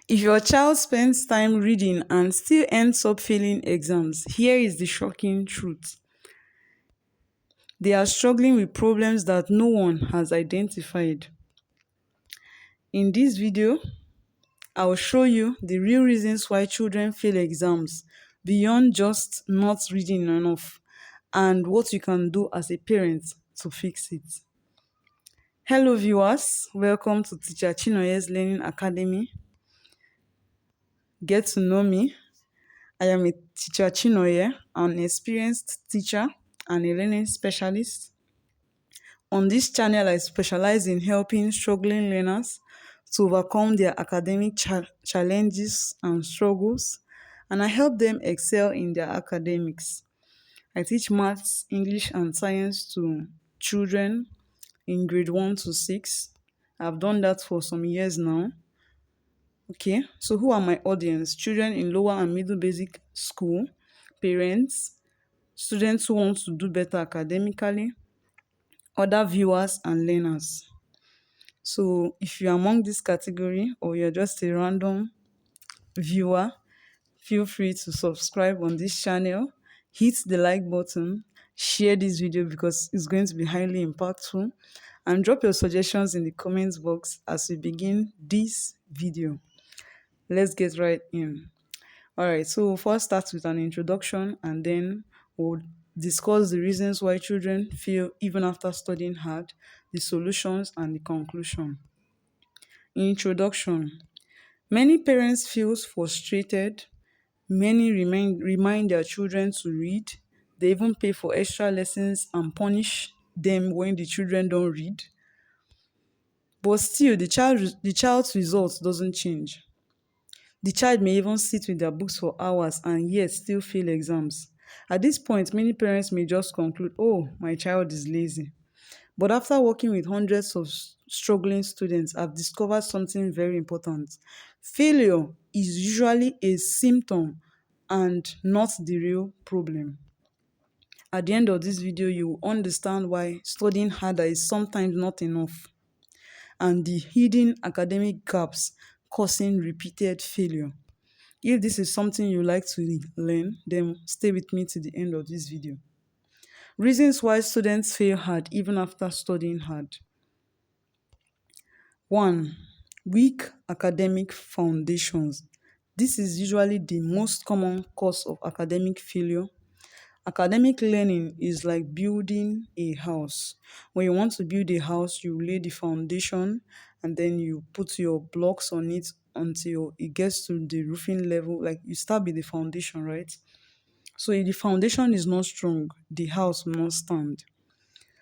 If your child spends time reading and still ends up failing exams, here is the shocking truth. They are struggling with problems that no one has identified. In this video, I will show you the real reasons why children fail exams beyond just not reading enough and what you can do as a parent to fix it. Hello viewers, welcome to Teacher Chinoye's Learning Academy. Get to know me. I am a teacher Chinoye, an experienced teacher and a learning specialist. On this channel, I specialize in helping struggling learners to overcome their academic challenges and struggles, and I help them excel in their academics. I teach maths, English, and science to children in grade 1 to 6. I've done that for some years now. Okay, so who are my audience? Children in lower and middle basic school, parents, students who want to do better academically, other viewers and learners. So if you're among this category or you're just a random viewer, feel free to subscribe on this channel, hit the like button, share this video because it's going to be highly impactful, and drop your suggestions in the comments box as we begin this video. Let's get right in. All right, so we'll first start with an introduction and then we'll discuss the reasons why children fail even after studying hard, the solutions, and the conclusion. Introduction. Many parents feel frustrated. Many remind their children to read. They even pay for extra lessons and punish them when the children don't read. But still, the child's results doesn't change. The child may even sit with their books for hours and yet still fail exams. At this point, many parents may just conclude, oh, my child is lazy. But after working with hundreds of struggling students, I've discovered something very important. Failure is usually a symptom and not the real problem. At the end of this video, you will understand why studying harder is sometimes not enough and the hidden academic gaps causing repeated failure. If this is something you like to learn, then stay with me to the end of this video. Reasons why students fail hard even after studying hard. 1. Weak academic foundations. This is usually the most common cause of academic failure. Academic learning is like building a house. When you want to build a house, you lay the foundation and then you put your blocks on it until it gets to the roofing level. Like you start with the foundation, right? So if the foundation is not strong, the house will not stand.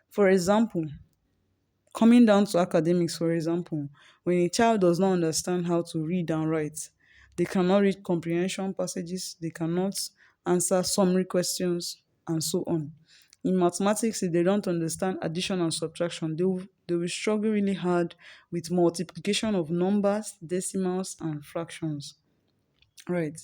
For example, coming down to academics, for example, when a child does not understand how to read and write, they cannot read comprehension passages, they cannot answer summary questions, and so on. In mathematics, if they don't understand addition and subtraction, they will struggle really hard with multiplication of numbers, decimals, and fractions. Right.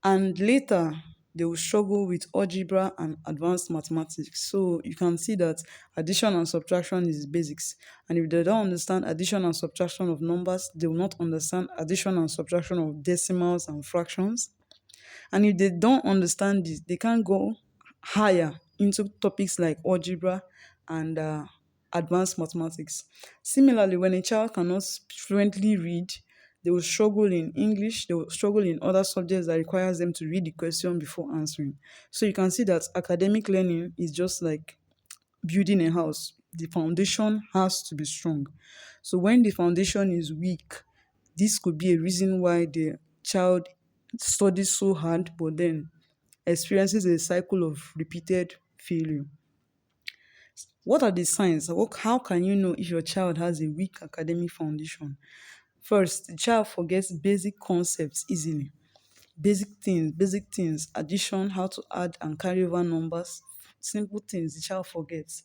And later, they will struggle with algebra and advanced mathematics. So you can see that addition and subtraction is basics. And if they don't understand addition and subtraction of numbers, they will not understand addition and subtraction of decimals and fractions. And if they don't understand this, they can't go higher into topics like algebra and advanced mathematics. Similarly, when a child cannot fluently read, they will struggle in English, they will struggle in other subjects that requires them to read the question before answering. So you can see that academic learning is just like building a house. The foundation has to be strong. So when the foundation is weak, this could be a reason why the child studies so hard but then experiences a cycle of repeated failure. What are the signs? How can you know if your child has a weak academic foundation? First, the child forgets basic concepts easily. Basic things, addition, how to add and carry over numbers, simple things the child forgets.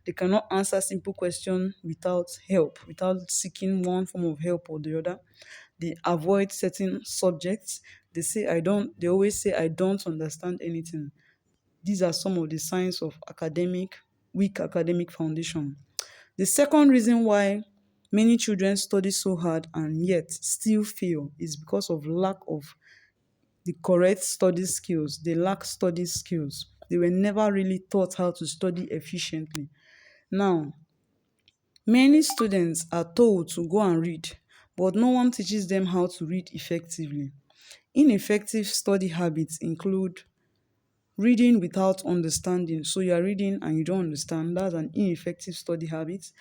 They cannot answer simple questions without help, without seeking one form of help or the other. They avoid certain subjects. They always say, I don't understand anything. These are some of the signs of weak academic foundation. The second reason why Many children study so hard and yet still fail is because of lack of the correct study skills. They lack study skills. They were never really taught how to study efficiently. Now, many students are told to go and read, but no one teaches them how to read effectively. Ineffective study habits include reading without understanding. So you are reading and you don't understand. That's an ineffective study habit.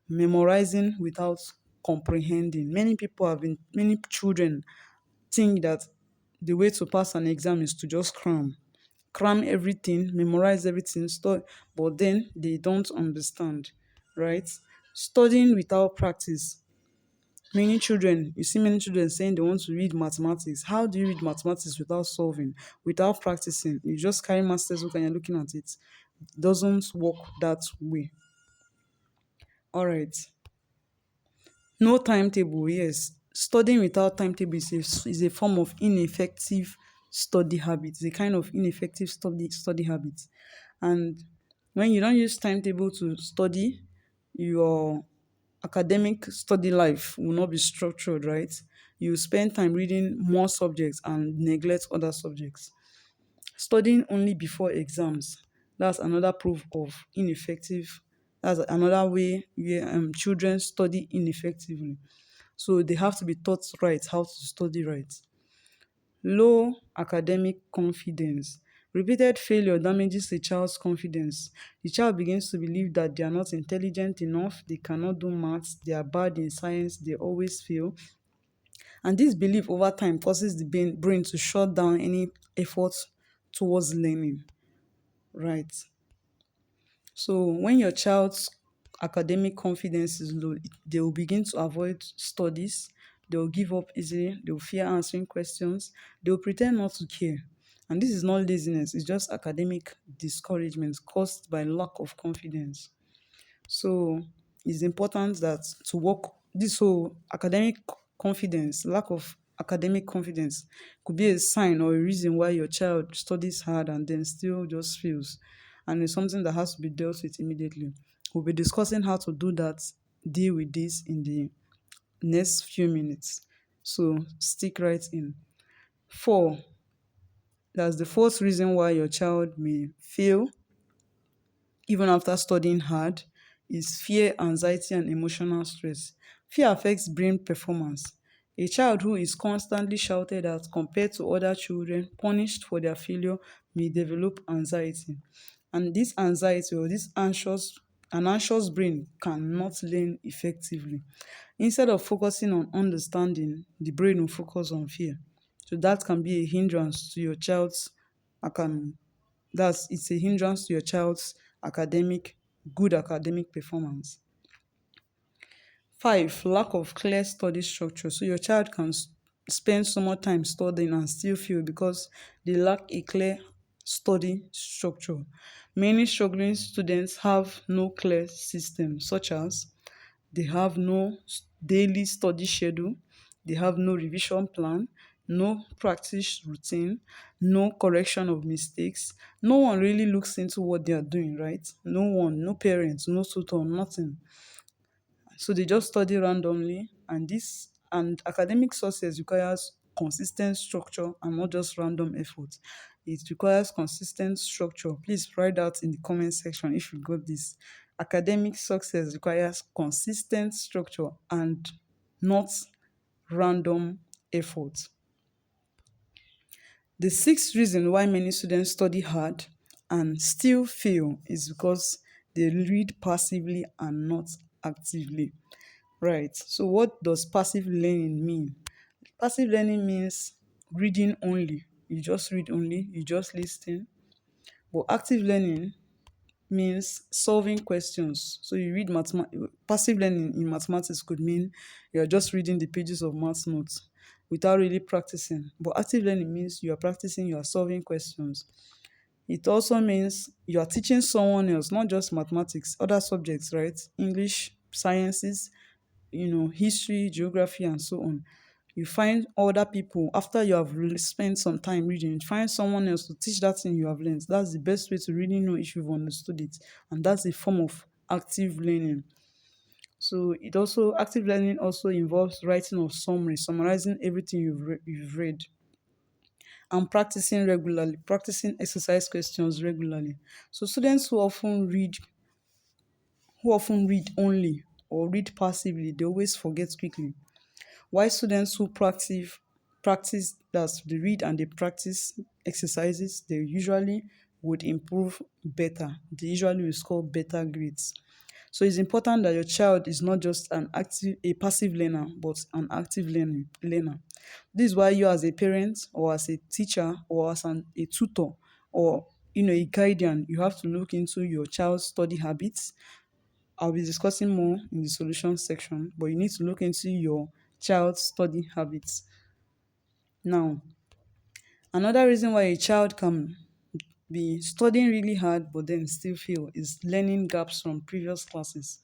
Memorizing without comprehending. Many children think that the way to pass an exam is to just cram everything, memorize everything, but then they don't understand, right? Studying without practice. You see many children saying they want to read mathematics. How do you read mathematics without solving, without practicing? You just carry master's book and you're looking at it. It doesn't work that way. All right. No timetable, yes. Studying without timetable is a form of ineffective study habit. It's a kind of ineffective study habit. And when you don't use timetable to study, your academic study life will not be structured, right? You spend time reading more subjects and neglect other subjects. Studying only before exams, that's another proof of ineffective. That's another way where children study ineffectively. So they have to be taught right how to study right. Low academic confidence. Repeated failure damages a child's confidence. The child begins to believe that they are not intelligent enough, they cannot do maths, they are bad in science, they always fail. And this belief over time causes the brain to shut down any effort towards learning. Right. So when your child's academic confidence is low, they will begin to avoid studies, they will give up easily, they will fear answering questions, they will pretend not to care. And this is not laziness, it's just academic discouragement caused by lack of confidence. So it's important that to work this whole confidence, lack of academic confidence could be a sign or a reason why your child studies hard and then still just fails. And it's something that has to be dealt with immediately. We'll be discussing how to do that, deal with this in the next few minutes. So stick right in. Four, that's the fourth reason why your child may fail even after studying hard, is fear, anxiety, and emotional stress. Fear affects brain performance. A child who is constantly shouted at compared to other children, punished for their failure, may develop anxiety. And this anxiety or an anxious brain cannot learn effectively. Instead of focusing on understanding, the brain will focus on fear. So that can be a hindrance to your child's academic it's a hindrance to your child's good academic performance. Five, lack of clear study structure. So your child can spend so much time studying and still fail because they lack a clear study structure. Many struggling students have no clear system, such as they have no daily study schedule, they have no revision plan, no practice routine, no correction of mistakes. No one really looks into what they are doing, right? No one, no parents, no tutor, nothing. So they just study randomly, and academic success requires consistent structure and not just random effort. It requires consistent structure. Please write out in the comment section if you got this. Academic success requires consistent structure and not random effort. The sixth reason why many students study hard and still fail is because they read passively and not actively. Right. So, what does passive learning mean? Passive learning means reading only. You just read only, you just listen. But active learning means solving questions. So, you read passive learning in mathematics could mean you're just reading the pages of math notes without really practicing. But active learning means you are practicing, you are solving questions. It also means you are teaching someone else, not just mathematics, other subjects, right? English, sciences, history, geography, and so on. You find other people after you have spent some time reading, find someone else to teach that thing you have learned. That's the best way to really know if you've understood it. And that's a form of active learning. So it also active learning also involves writing of summary, summarizing everything you've read, and practicing regularly, practicing exercise questions regularly. So students who often read only or read passively, they always forget quickly. Why students who practice that's they read and they practice exercises, they usually would improve better. They usually will score better grades. So it's important that your child is not just a passive learner, but an active learner. This is why you as a parent or as a teacher or as a tutor or a guardian, you have to look into your child's study habits. I'll be discussing more in the solution section, but you need to look into your child's study habits. Now, another reason why a child can be studying really hard but then still fail is learning gaps from previous classes.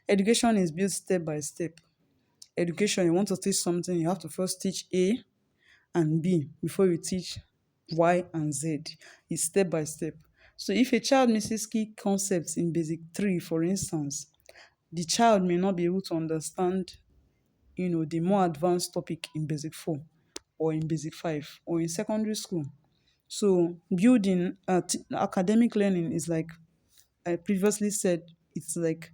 Education is built step by step. Education, you want to teach something, you have to first teach A and B before you teach Y and Z. It's step by step. So if a child misses key concepts in basic 3, for instance, the child may not be able to understand, the more advanced topic in basic 4 or in basic 5 or in secondary school. So building academic learning is like I previously said, it's like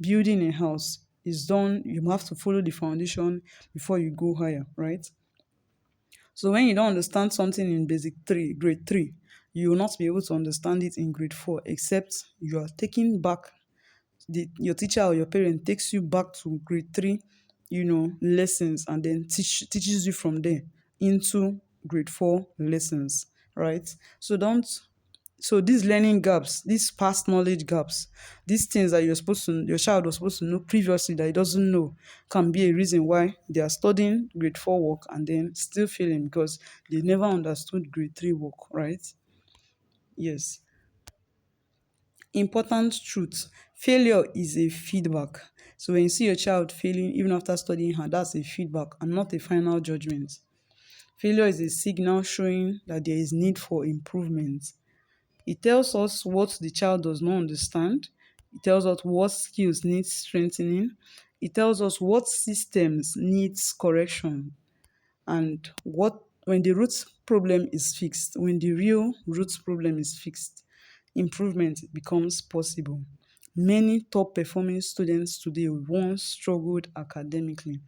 building a house. Is done, you have to follow the foundation before you go higher, right? So when you don't understand something in basic 3, grade 3, you will not be able to understand it in grade 4, except you are taking back your teacher or your parent takes you back to grade 3, lessons, and then teaches you from there into grade 4 lessons, right? So these learning gaps, these past knowledge gaps, these things that your child was supposed to know previously that he doesn't know, can be a reason why they are studying grade 4 work and then still failing because they never understood grade 3 work, right? Yes. Important truth: failure is a feedback. So when you see your child failing even after studying hard, that's a feedback and not a final judgment. Failure is a signal showing that there is need for improvement. It tells us what the child does not understand. It tells us what skills need strengthening. It tells us what systems needs correction. And what when the root problem is fixed, when the real root problem is fixed, improvement becomes possible. Many top performing students today once struggled academically.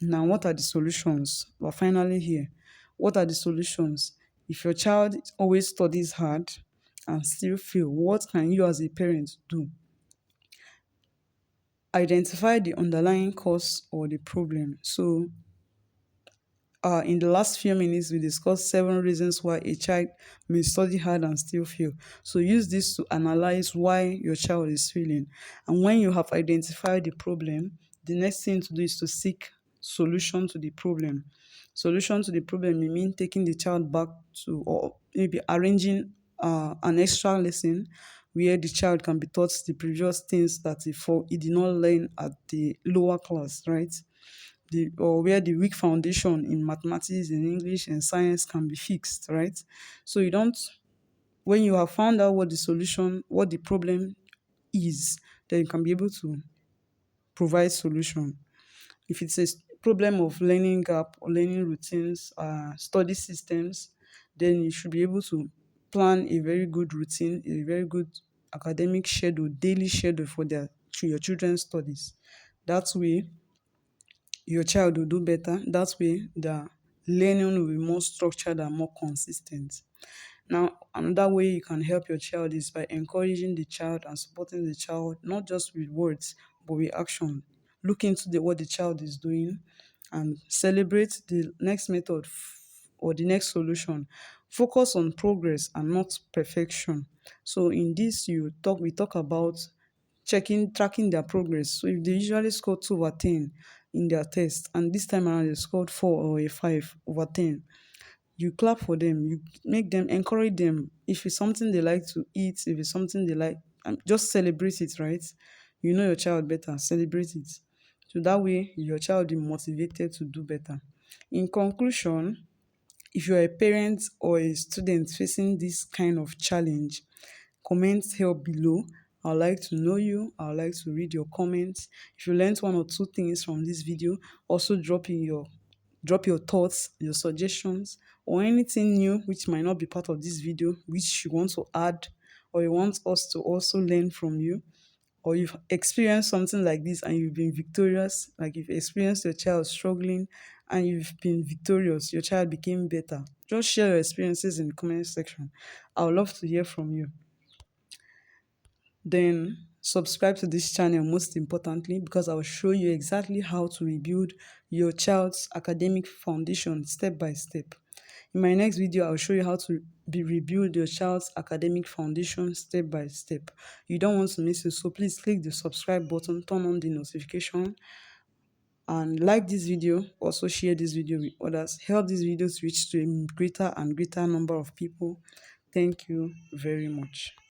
Now, what are the solutions? We're finally here. What are the solutions? If your child always studies hard and still fail, what can you as a parent do? Identify the underlying cause or the problem. So in the last few minutes, we discussed 7 reasons why a child may study hard and still fail. So use this to analyze why your child is failing. And when you have identified the problem, the next thing to do is to seek solution to the problem. Solution to the problem may mean taking the child back to, or maybe arranging an extra lesson where the child can be taught the previous things that he did not learn at the lower class, right? Or where the weak foundation in mathematics, in English, and science can be fixed, right? So you don't, when you have found out what the problem is, then you can be able to provide solution. If it's a problem of learning gap or learning routines, study systems, then you should be able to plan a very good routine, a very good academic schedule, daily schedule for your children's studies. That way, your child will do better. That way, the learning will be more structured and more consistent. Now, another way you can help your child is by encouraging the child and supporting the child, not just with words, but with action. Look into what the child is doing and celebrate the next method or the next solution. Focus on progress and not perfection. So in this, we talk about tracking their progress. So if they usually score 2/10 in their test, and this time around they scored 4 or a 5/10, you clap for them, you make them, encourage them. If it's something they like to eat, if it's something they like, just celebrate it, right? You know your child better, celebrate it. So that way your child is motivated to do better. In conclusion, if you're a parent or a student facing this kind of challenge, comment help below I'd like to know you. I'd like to read your comments. If you learned one or two things from this video, also drop your thoughts, your suggestions, or anything new which might not be part of this video, which you want to add, or you want us to also learn from you, or you've experienced something like this and you've been victorious, like you've experienced your child struggling and you've been victorious, your child became better. Just share your experiences in the comment section. I would love to hear from you. Then subscribe to this channel most importantly, because I will show you exactly how to rebuild your child's academic foundation step by step. In my next video, I'll show you how to rebuild your child's academic foundation step by step. You don't want to miss it, so please click the subscribe button, turn on the notification, and like this video. Also share this video with others. Help these videos reach to a greater and greater number of people. Thank you very much.